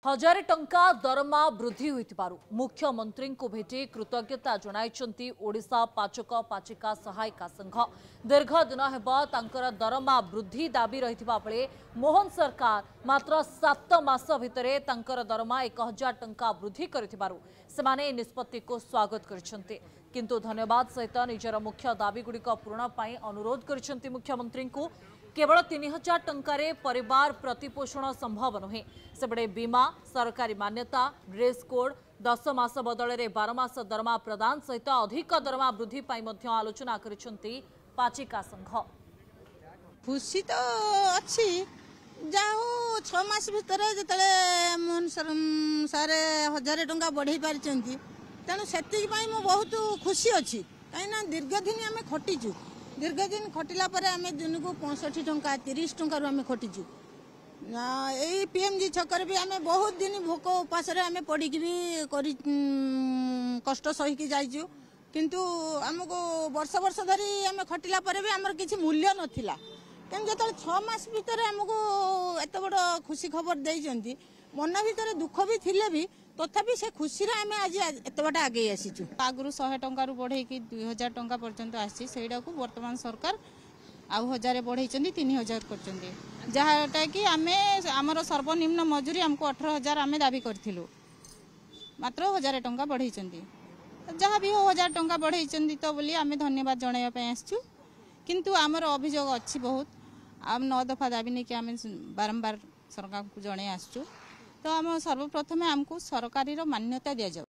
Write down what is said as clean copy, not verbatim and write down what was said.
हजार टंका दरमा वृद्धि होइतिबारु मुख्यमंत्री को भेटी कृतज्ञता जणाइछंती ओडिशा पाचक पाचिका सहायिका संघ। दीर्घ दिन हेबा तांकर दरमा वृद्धि दाबी रहितिबा बेले मोहन सरकार मात्र 7 मास भितरे तांकर दरमा 1000 टंका वृद्धि करितिबारु सेमाने निष्पत्ति को स्वागत करिसंती। किंतु धन्यवाद सहित निजर मुख्य दाबी गुड़िक पूरण पाई अनुरोध करिसंती मुख्यमंत्री को। केवल 3000 टंकारे परिवार प्रतिपोषण संभव नुहे। सेबड़े बीमा सरकारी मान्यता ड्रेस कोड 10 मास बदल 12 मास दरमा प्रदान सहित अधिक दरमा वृद्धि पाई मध्य आलोचना करिसंती पाचिका संघ। खुशी तो अच्छी जाओ 6 मास भितर जतले मोहन सर 1000 टंका बढ़ाई पारि तेणु से बहुत खुशी अच्छी कहीं दीर्घ दिन आम खटीचु दीर्घ दिन खटिला पर आम दिन को 65 टंका 30 टंका आम खटीचु। यही पीएमजी छकर भी आम बहुत दिन भोक उपास आम पड़ी भी कष्ट सहीकि जाइचु किंतु आमको वर्ष वर्ष धरी आम खटिला पर भी आमर किसी मूल्य नथिला। तेणु जो 6 मास भितर आमको एत बड़ खुशी खबर देइचंती मन भितर दुख भी थिले भी तथापि से खुशी आम आज एत बाट आगे आसीचु। आगु 100 टंका बढ़े 2000 टंका पर्यंत आसी सेटा को वर्तमान सरकार आउ 1000 बढ़े 3000 कर जहाटा कि आम आमर सर्वनिम्न मजूरी आमको 18000 आम दाबी करूँ मात्र 1000 टंका बढ़े जहाँ भी 1000 टंका बढ़े तो बोली आम धन्यवाद जनवाई आसचु। किंतु आमर अभियोग अच्छी बहुत आम 9 दफा दाबी नहीं कि आम बारंबार सरकार को जन आसचु। तो आम सर्वप्रथमे आमको सरकारी मान्यता दि जाऊ।